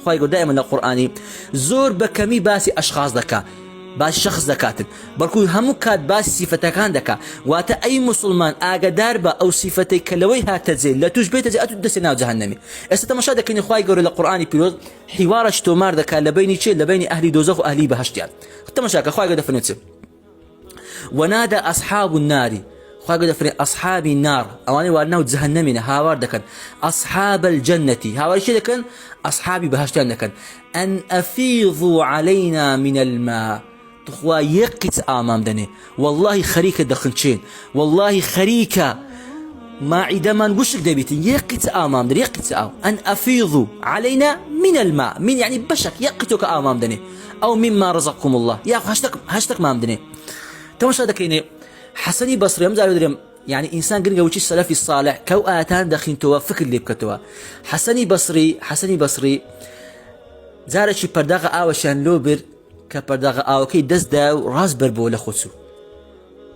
خواهي قول دائما القرآني زور بكمي باسي أشخاص دكا باس شخص دكاتن بركو همو كات باس صفته كان دكا واتا أي مسلمان آقادار با أو صفتي كلوي هاتزيل لا توش بيتزي أتو دسنا جهنمي استمشى دكين خواهي قول القرآني بيروز حوارش تومار دكا لبيني شيء لبيني أهلي دوزخ وأهلي بهشتيان استمشى خواهي قول دفنتي ونادى أصحاب النار خواهي قد فرين أصحاب النار أواني وارناو جهنمنا هاوار دكن أصحاب الجنة هاوار شي دكن أصحابي بهشتان دكن أن أفيضوا علينا من الماء تخوا يقت آمام دني والله خريكة دخنشين والله خريكة ما عندما وشك دبيتين يقت آمام دني يقت أن أفيضوا علينا من الماء من يعني بشك يقتك آمام دني أو مما رزقكم الله يا هشتك مام دني تمشى دكيني حسني بصري أمزع دريم يعني إنسان قرنقة وشي السلفي الصالح كو آتان دخين توا فكر اللي بكتوا حسني بصري زارشي برداغة آوشان لوبر كبرداغة آوكي دز داو راز بربو لخوتسو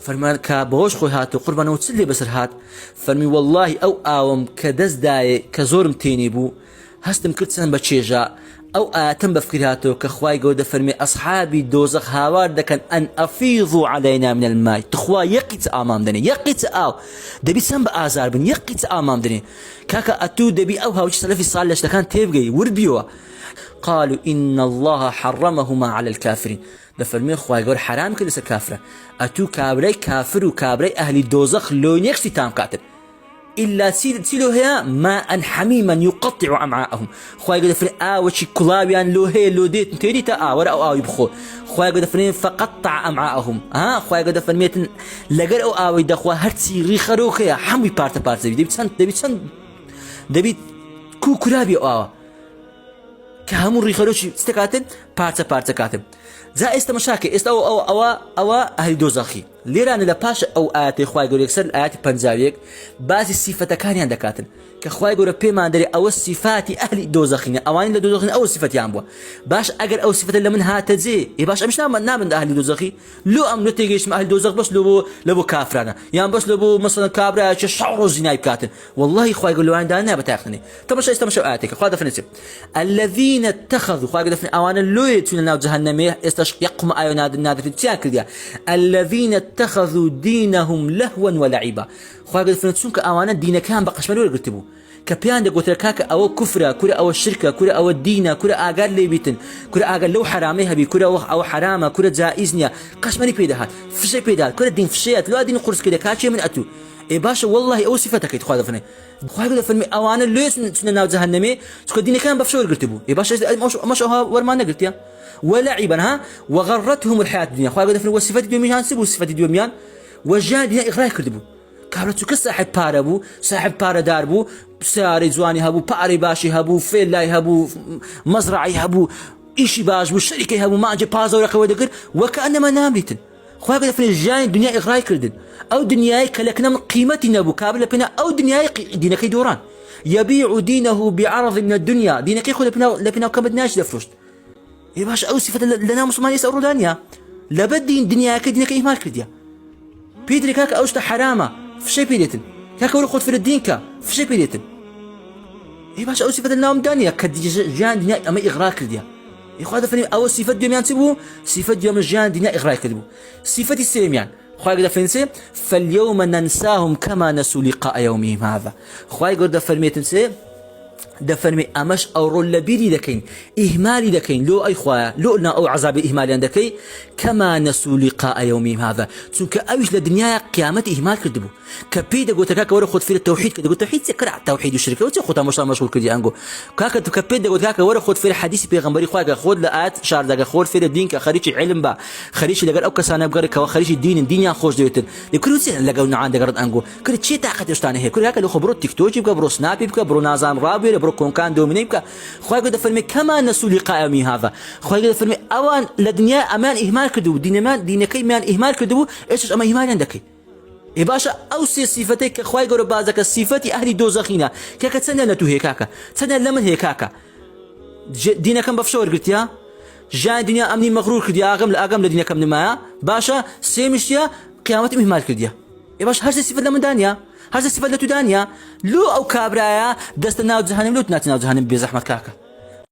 فرمان كابوش خوي هاتو قربانو تسلي بسر هات فرمي والله أو آوم كدز داي كزورم تيني بو هستم كرت سن بتشيجا أو آتم بفكرهاتو كخواي جودة فرمي أصحابي دوزخ هاوار دكان أن أفيضوا علينا من الماء تخوا يقيت أمام دني يقيت أو دبي سنب آزار بن يقيت أمام دني كاكا أتو دبي أو هاوش سلفي صالح لكان تبقي وربيوا قالوا إن الله حرمهما على الكافرين دفرمي خواي جور حرام كل كافرة أتو كابري كافر وكابري أهل دوزخ لو يكفي تام كاتب إلا سيلو هي ماء حميما يقطع أمعاءهم خواهي قد فرين وشي كلابيان لو هي لو ديت تيري تا ورا أو يبخو خواهي قد فرين فقطع أمعاءهم خواهي قد فرميتن لقر أو يدخوا هرتي ريخروك يا حمي بارت دبيت كو كلابي أو كهمون ريخروش استكاتن بارت كاتن زا استمشاكي أو أهل دوزخي ليران لباش أو آتي خواهي قول يكسر آيات بانزاويك بازي الصفة كان يندكاتن كخواهي قول بيما داري أو الصفات أهل دوزخين أواني لدوزخين أو الصفات يعنبوا باش أقر أو صفة لمن هاتزي باش أمش نامن أهل دوزخي لو أم نتيجيش مع أهل دوزخ بس لبو كافرانا يعني بس لبو مثلا كابرا شعر الزناي كاتن والله خواهي قول لوان دانا بتاخني طب شو استمشوا آياتك خواهي دفنسي الذين اتخذوا خواهي قول دفن أوانا لويت في النار جهنمية يقوم آيوناد النار في تياكل ديا الذين اتخذوا دينهم لهوا ولعبا خواهي قد فنتسون كأوانا دين كان بقش ملوه قلتبو كبيان دي قلت لكاك أو كفرة كرة أو الشركة كرة أو الدين كرة آقال لي بيتن كرة آقال لو حراميها بي كرة أو حرامة كرة جائزنيا قش ماني بيدهات فشي بيدهات كرة دين فشيات لو دين قرص كده كاتشي من أتو إيه باشا والله أو صفتك يتخواهي دفني خواهي قد فنمي أوانا ليس سنناو جهنمي سكو دين كان بفشور قلتبو إيه باشا مش ورمانا قلتيا ولعبا وغرتهم الحياة الدنيا خواهي قد فنمي والصفات اليوميان سيبوا الصفات اليوميان وجان هنا إغراء كردبو كابرتو كصاحب باربو صاحب بارداربو ساري زواني هبو باري باشي هبو فيلاي هبو مزرعي هبو إشي باش والشركة هبو ما أجي بازا ورقة ودقر وكأنما ناملتن خواهي قد فنمي جان الدنيا إغراء كردن أو دنياي كلكنا من قيمتنا بو كابل بنا أو دنياي دينك دوران يبيع دينه بعرض من الدنيا دينك يخذ لبنا وكبدناش دفرشت يا باش أو صفة لنا مسلمان يسألوا دانيا لابد دنياك دينك إهمال كرديا بيدري كاك أوشت حرامة في شيء بيدتن كاك ورخد في الدين كا في شيء بيدتن يا باش أو صفة لنا دانيا كجان دنيا أما إغراء كرديا يخوض فني أو صفة ديوم ينسبوا صفة ديوم الجان دنيا إغراء كردبو صفة السلم يعني خواهي قد فنسي فاليوم ننساهم كما نسوا لقاء يومهم هذا خواهي قد فرميتنسي دفرمي أمش أو رول بيري دكين إهمالي دكين لو أي خوايا لو أو عذاب إهمالي دكين كما نسوا لقاء يومهم هذا تونك أوش لدنيا قيامة إهمال كردبو كبيدا قلت كاكا ورا خد في التوحيد كده قلت توحيد سكر التوحيد والشركة وتاخذها مشهور كده أنجو كاكا كبيدا قلت كاكا ورا خد في الحديث بيغمبري خوايا خد لآت شعر دقا خد في الدين كخريج علم با خريج لقى أو كسانة بقرك وخريج الدين خوش دويتن لكل سنة لقوا نعان دقرد أنجو كل شيء تاخذ يشتانه هي كل كاكا لو خبروا تيك توك يبقى برو سناب يبقى برو نظام رابي برو كان دوميني يبقى خوايا قد فرمي كما نسوا لقاء يومي هذا خوايا قد فرمي أوان لدنيا أمان إهمال كدو دينك مان إهمال كدو إيش أما إهمال عندك إيه باشا أوصي صفتك خواي قرب بعضك الصفات أهل دوزخينا كاكا تسنى نتو هي كاكا تسنى لمن هي كاكا دينا كم بفشور قلت يا جان دنيا أمني مغرور كدي أغم لدنيا كم نما باشا سيمشيا قيامة إهمال كدي إيه باشا هرس صفات لمن دانيا هرس صفات لتو دانيا لو أو كابرايا دستنا وجهنم لو تناتنا وجهنم بزحمة كاكا